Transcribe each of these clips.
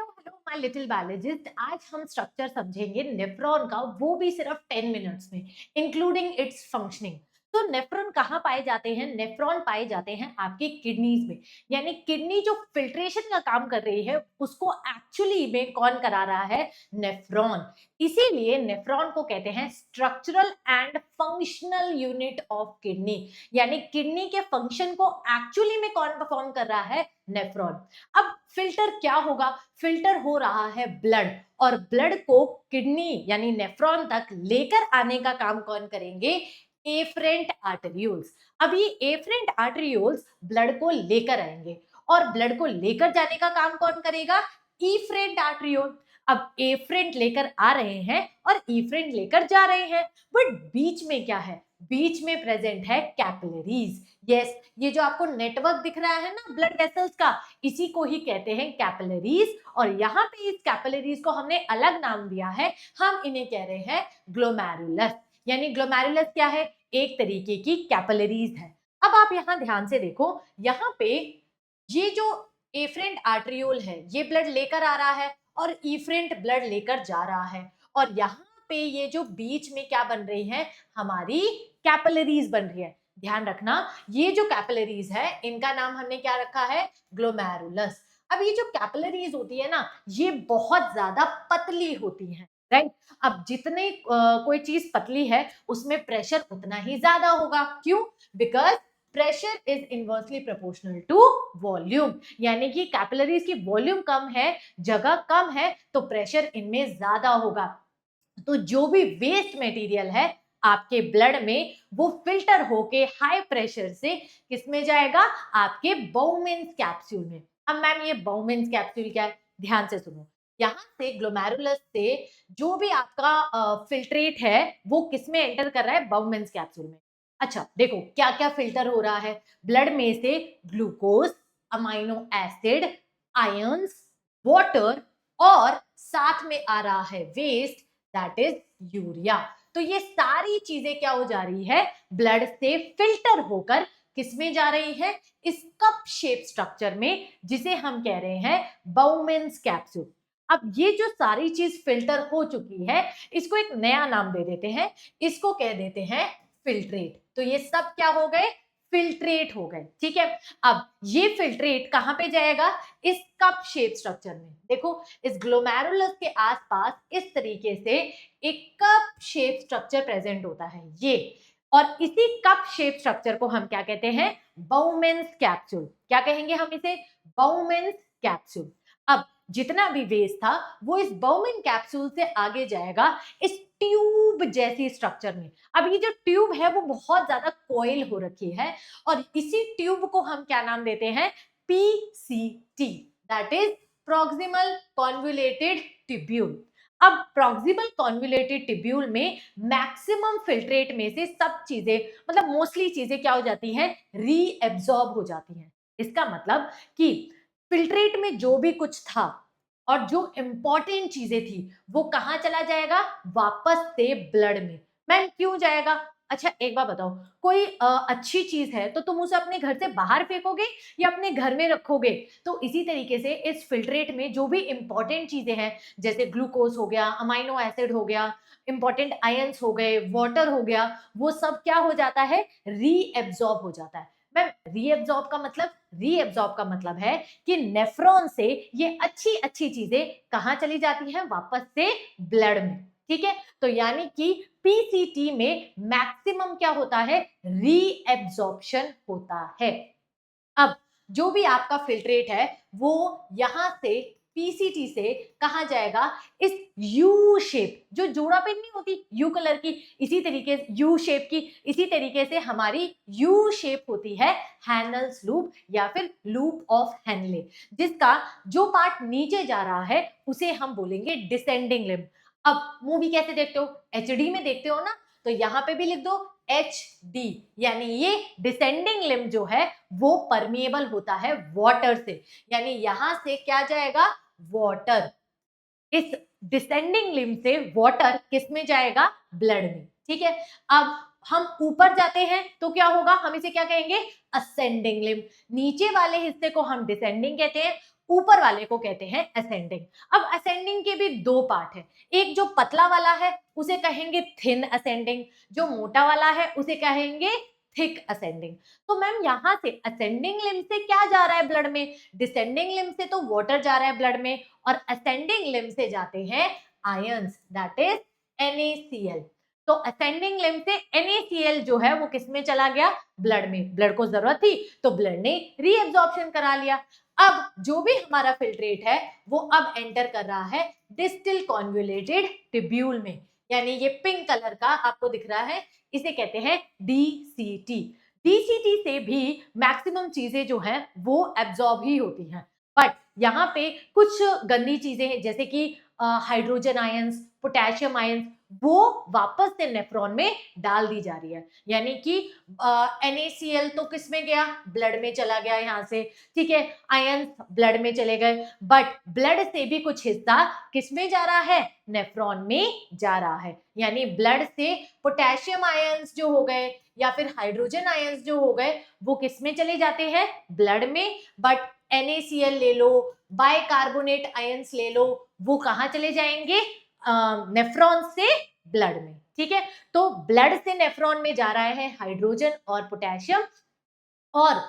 Hello my little biologist. आज हम structure समझेंगे नेफ्रॉन का, वो भी सिर्फ 10 मिनट्स में, इंक्लूडिंग इट्स फंक्शनिंग। तो नेफ्रॉन कहाँ पाए जाते हैं? नेफ्रॉन पाए जाते हैं आपकी किडनीज में। यानी किडनी जो फिल्ट्रेशन का काम कर रही है उसको एक्चुअली में कौन करा रहा है? नेफ्रॉन। इसीलिए नेफ्रॉन को कहते हैं structural and functional unit of kidney. यानी किडनी के फंक्शन को एक्चुअली में कौन परफॉर्म कर रहा है? नेफ्रॉन। अब फिल्टर क्या होगा? फिल्टर हो रहा है ब्लड, और ब्लड को किडनी यानी नेफ्रॉन तक लेकर आने का काम कौन करेंगे? Efferent arterioles. अब ये एफरेंट आर्टरियोल्स ब्लड को लेकर आएंगे, और ब्लड को लेकर जाने का काम कौन करेगा? इफरेंट आर्टरियोल। अब एफरेंट लेकर आ रहे हैं और इफरेंट लेकर जा रहे हैं, बट बीच में क्या है? बीच में प्रेजेंट है कैपिलरीज। यस, ये जो आपको नेटवर्क दिख रहा है ना ब्लड वेसल्स का, इसी को ही कहते हैं कैपिलरीज। और यहाँ पे इस कैपिलरीज को हमने अलग नाम दिया है, हम इन्हें कह रहे हैं ग्लोमेरुलस। यानी ग्लोमेरुलस क्या है? एक तरीके की कैपिलरीज है। अब आप यहाँ ध्यान से देखो, यहाँ पे ये जो एफरेंट आर्टरियोल है ये ब्लड लेकर आ रहा है, और इफरेंट ब्लड लेकर जा रहा है, और यहाँ पे ये जो बीच में क्या बन रही है? हमारी कैपिलरीज बन रही है। ध्यान रखना, ये जो कैपिलरीज है इनका नाम हमने क्या रखा है? ग्लोमेरुलस। अब ये जो कैपिलरीज होती है ना, ये बहुत ज्यादा पतली होती है, राइट। अब जितने कोई चीज पतली है उसमें प्रेशर उतना ही ज्यादा होगा। क्यों? Because pressure is inversely proportional to volume. यानी कि कैपिलरीज की वॉल्यूम कम है, जगह कम है, तो प्रेशर इनमें ज्यादा होगा। तो जो भी वेस्ट मटेरियल है आपके ब्लड में, वो फिल्टर होके हाई प्रेशर से किस में जाएगा? आपके बाउमेन्स कैप्सूल में। अब मैम ये बाउमेन्स कैप्सूल क्या है? ध्यान से सुनो। यहाँ से ग्लोमेरुलस से जो भी आपका फिल्ट्रेट है वो किस में एंटर कर रहा है? बाउमेन्स कैप्सूल में। अच्छा देखो क्या क्या फिल्टर हो रहा है ब्लड में से? Glucose, amino acid, ions, water, और साथ में आ रहा है वेस्ट, दैट इज यूरिया। तो ये सारी चीजें क्या हो जा रही है? ब्लड से फिल्टर होकर किस में जा रही है? इस कप शेप स्ट्रक्चर में, जिसे हम कह रहे हैं बाउमेन्स कैप्सूल। अब ये जो सारी चीज फिल्टर हो चुकी है, इसको एक नया नाम दे देते हैं, इसको कह देते हैं फिल्ट्रेट। तो ये सब क्या हो गए? फिल्ट्रेट हो गए, ठीक है। अब ये फिल्ट्रेट कहां पे जाएगा? इस कप शेप स्ट्रक्चर में। देखो इस ग्लोमेरुलस के आसपास इस तरीके से एक कप शेप स्ट्रक्चर प्रेजेंट होता है ये, और इसी कप शेप स्ट्रक्चर को हम क्या कहते हैं? बाउमेन्स कैप्सूल। क्या कहेंगे हम इसे? बाउमेन्स कैप्सूल। अब जितना भी वेस्ट था वो इस बाउमेन कैप्सूल से आगे जाएगा इस ट्यूब जैसी स्ट्रक्चर में। अब ये जो ट्यूब है वो बहुत ज्यादा कॉइल हो रखी है, और इसी ट्यूब को हम क्या नाम देते हैं? PCT, that is proximal convoluted tubule. अब प्रॉक्सिमल कॉन्वोल्यूटेड ट्यूब्यूल में मैक्सिमम फिल्ट्रेट में से सब चीजें, मतलब मोस्टली चीजें क्या हो जाती हैं? रीएब्सॉर्ब हो जाती हैं। इसका मतलब कि फिल्ट्रेट में जो भी कुछ था और जो इंपॉर्टेंट चीजें थी वो कहां चला जाएगा? वापस से ब्लड में। मैम क्यों जाएगा? अच्छा एक बात बताओ, कोई अच्छी चीज है तो तुम उसे अपने घर से बाहर फेंकोगे या अपने घर में रखोगे? तो इसी तरीके से इस फिल्ट्रेट में जो भी इंपॉर्टेंट चीजें हैं, जैसे ग्लूकोज हो गया, अमाइनो एसिड हो गया, इंपॉर्टेंट आयंस हो गए, वाटर हो गया, वो सब क्या हो जाता है? रीएब्सॉर्ब हो जाता है। मैम रीएब्सॉर्ब का मतलब है कि नेफ्रॉन से ये अच्छी अच्छी चीजें कहां चली जाती हैं? वापस से ब्लड में, ठीक है। तो यानी कि पीसीटी में मैक्सिमम क्या होता है? रीएब्सॉर्प्शन होता है। अब जो भी आपका फिल्ट्रेट है वो यहां से पीसीटी से कहा जाएगा? इस यू शेप, जो जोड़ा पेन नहीं होती यू कलर की, इसी तरीके यू शेप की, इसी तरीके से हमारी यू शेप होती है हैनल्स लूप या फिर लूप ऑफ हैनले, जिसका जो पार्ट नीचे जा रहा है उसे हम बोलेंगे डिसेंडिंग लिम्ब। अब मूवी कैसे देखते हो? एचडी में देखते हो ना, तो यहां पे भी लिख दो एच डी। यानी ये डिसेंडिंग लिम्ब जो है वो परमिएबल होता है वाटर से। यानी यहां से क्या जाएगा? वाटर। इस डिसेंडिंग लिम्ब से वाटर किस में जाएगा? ब्लड में, ठीक है। अब हम ऊपर जाते हैं तो क्या होगा? हम इसे क्या कहेंगे? Ascending limb. नीचे वाले हिस्से को हम डिसेंडिंग कहते हैं, ऊपर वाले को कहते हैं असेंडिंग। अब असेंडिंग के भी दो पार्ट है, एक जो पतला वाला है उसे कहेंगे थिन असेंडिंग, जो मोटा वाला है उसे कहेंगे थिक असेंडिंग। तो मैम यहाँ से असेंडिंग लिम्ब से क्या जा रहा है ब्लड में, डिसेंडिंग लिम्ब से तो वाटर जा रहा है ब्लड में, और असेंडिंग लिम्ब से जाते हैं आयंस, दैट इज NaCl। तो असेंडिंग लिम्ब से NaCl जो है वो किस में चला गया, ब्लड में, ब्लड को जरूरत थी तो ब्लड ने रीएब्जॉर्प्शन करा लिया। अब जो भी हमारा फिल्ट्रेट है वो अब एंटर कर रहा है डिस्टिल कॉन्वोल्यूटेड ट्यूब्यूल में, यानी ये पिंक कलर का आपको दिख रहा है, इसे कहते हैं DCT। DCT से भी मैक्सिमम चीजें जो हैं वो एब्जॉर्ब ही होती हैं, बट यहाँ पे कुछ गंदी चीजें हैं जैसे कि हाइड्रोजन आयंस, पोटेशियम आयंस, वो वापस से नेफ्रॉन में डाल दी जा रही है, यानी कि NaCl तो किस में गया, ब्लड में चला गया यहाँ से, ठीक है, आयंस ब्लड में चले गए, बट ब्लड से भी कुछ हिस्सा किस में जा रहा है, नेफ्रॉन में जा रहा है, यानी ब्लड से पोटेशियम आयंस जो हो गए या फिर हाइड्रोजन आयंस जो हो गए वो किस में चले जाते हैं, ब्लड में, बट NaCl ले लो, बाइकार्बोनेट आयंस ले लो, वो कहाँ चले जाएंगे, नेफ्रॉन से ब्लड में, ठीक है। तो ब्लड से नेफ्रॉन में जा रहा है हाइड्रोजन और पोटेशियम, और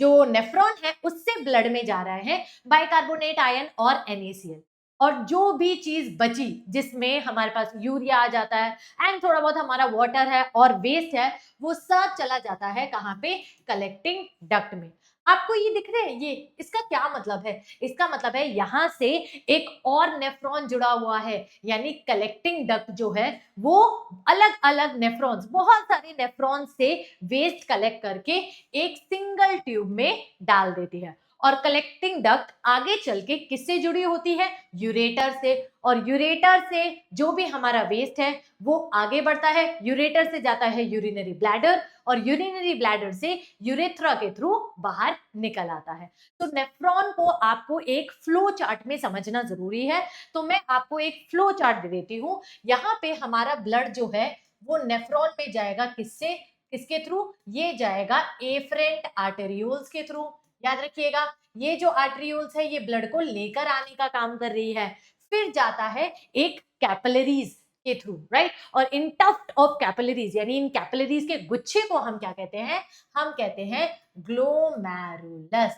जो नेफ्रॉन है उससे ब्लड में जा रहा है बाइकार्बोनेट आयन और NaCl, और जो भी चीज बची जिसमें हमारे पास यूरिया आ जाता है एंड थोड़ा बहुत हमारा वाटर है और वेस्ट है, वो सब चला जाता है कहाँ पे, कलेक्टिंग डक्ट में। आपको ये दिख रहे हैं, ये इसका क्या मतलब है, इसका मतलब है यहाँ से एक और नेफ्रॉन जुड़ा हुआ है, यानी कलेक्टिंग डक्ट जो है वो अलग अलग नेफ्रॉन्स, बहुत सारे नेफ्रॉन से वेस्ट कलेक्ट करके एक सिंगल ट्यूब में डाल देती है, और कलेक्टिंग डक्ट आगे चल के किससे जुड़ी होती है, यूरेटर से, और यूरेटर से जो भी हमारा वेस्ट है वो आगे बढ़ता है, यूरेटर से जाता है यूरिनरी ब्लैडर, और यूरिनरी ब्लैडर से यूरेथ्रा के थ्रू बाहर निकल आता है। तो नेफ्रॉन को आपको एक फ्लो चार्ट में समझना जरूरी है, तो मैं आपको एक फ्लो चार्ट दे देती हूँ। यहाँ पे हमारा ब्लड जो है वो नेफ्रॉन में जाएगा किससे, किसके थ्रू, ये जाएगा एफरेंट आर्टेरियोल्स के थ्रू, याद रखिएगा, ये जो आर्टेरियोल्स है ये ब्लड को लेकर आने का काम कर रही है, फिर जाता है एक कैपिलरीज के थ्रू, राइट, और इन टफ्ट ऑफ कैपिलरीज, यानी इन कैपिलरीज के गुच्छे को हम क्या कहते हैं, हम कहते हैं ग्लोमेरुलस,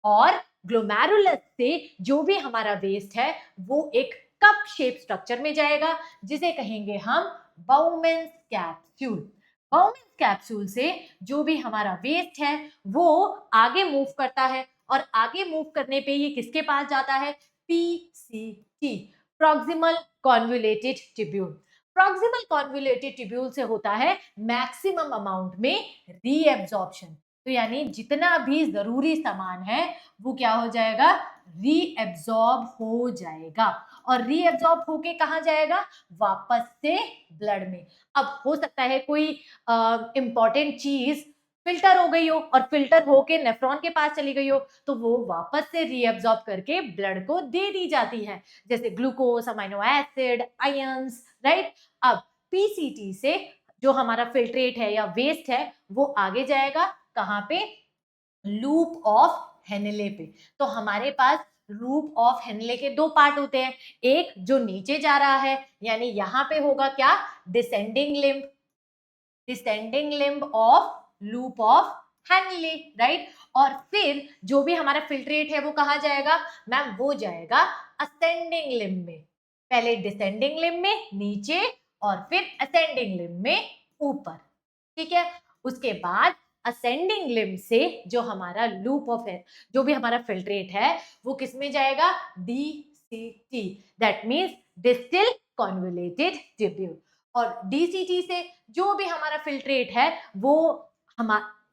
और ग्लोमेरुलस से जो भी हमारा वेस्ट है वो एक कप शेप स्ट्रक्चर में जाएगा जिसे कहेंगे हम बाउमेंस कैप्सूल। बाउमेंस कैप्सूल से जो भी हमारा वेस्ट है वो आगे मूव करता है, और आगे मूव करने पे ये किसके पास जाता है, PCT, proximal convoluted tubule. Proximal convoluted tubule से होता है मैक्सिमम अमाउंट में रीएब्जॉर्प्शन, तो यानी जितना भी जरूरी सामान है वो क्या हो जाएगा, रीएब्जॉर्ब हो जाएगा, और रीएब्जॉर्ब होके कहाँ जाएगा, वापस से ब्लड में। अब हो सकता है कोई इंपॉर्टेंट चीज फिल्टर हो गई हो और फिल्टर होके नेफ्रॉन के पास चली गई हो, तो वो वापस से रीएब्जॉर्ब करके ब्लड को दे दी जाती है, जैसे glucose, amino acid, ions, right. अब PCT से जो हमारा फिल्ट्रेट है या वेस्ट है वो आगे जाएगा कहाँ पे, लूप ऑफ हेनले पे। तो हमारे पास लूप ऑफ हेनले के दो पार्ट होते हैं, एक जो नीचे जा रहा है, यानी यहाँ पे होगा क्या, descending limb, descending limb of loop of Henle, right, और फिर जो भी हमारा फिल्ट्रेट है वो कहाँ जाएगा, मैम वो जाएगा असेंडिंग लिम्ब में, पहले डिसेंडिंग लिम्ब में नीचे और फिर असेंडिंग लिम्ब में ऊपर, ठीक है। उसके बाद असेंडिंग लिम्ब से जो हमारा लूप ऑफ है, जो भी हमारा फिल्ट्रेट है वो किस में जाएगा, DCT, that means distil convoluted tubule, और DCT से जो भी हमारा फिल्ट्रेट है वो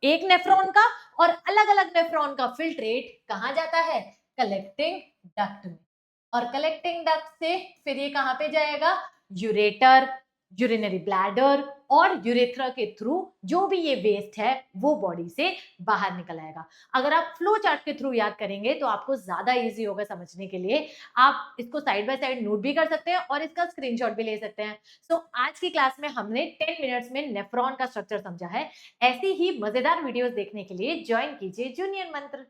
एक नेफ्रॉन का और अलग अलग नेफ्रॉन का फिल्ट्रेट कहाँ जाता है, कलेक्टिंग डक्ट में, और कलेक्टिंग डक्ट से फिर ये कहाँ पे जाएगा, यूरेटर, यूरिनरी ब्लैडर और यूरेथ्रा के थ्रू जो भी ये वेस्ट है वो बॉडी से बाहर निकल आएगा। अगर आप फ्लो चार्ट के थ्रू याद करेंगे तो आपको ज्यादा इजी होगा समझने के लिए, आप इसको साइड बाय साइड नोट भी कर सकते हैं और इसका स्क्रीनशॉट भी ले सकते हैं। सो आज की क्लास में हमने 10 मिनट्स में नेफ्रॉन का स्ट्रक्चर समझा है। ऐसी ही मजेदार वीडियोस देखने के लिए ज्वाइन कीजिए जूनियर मंत्र।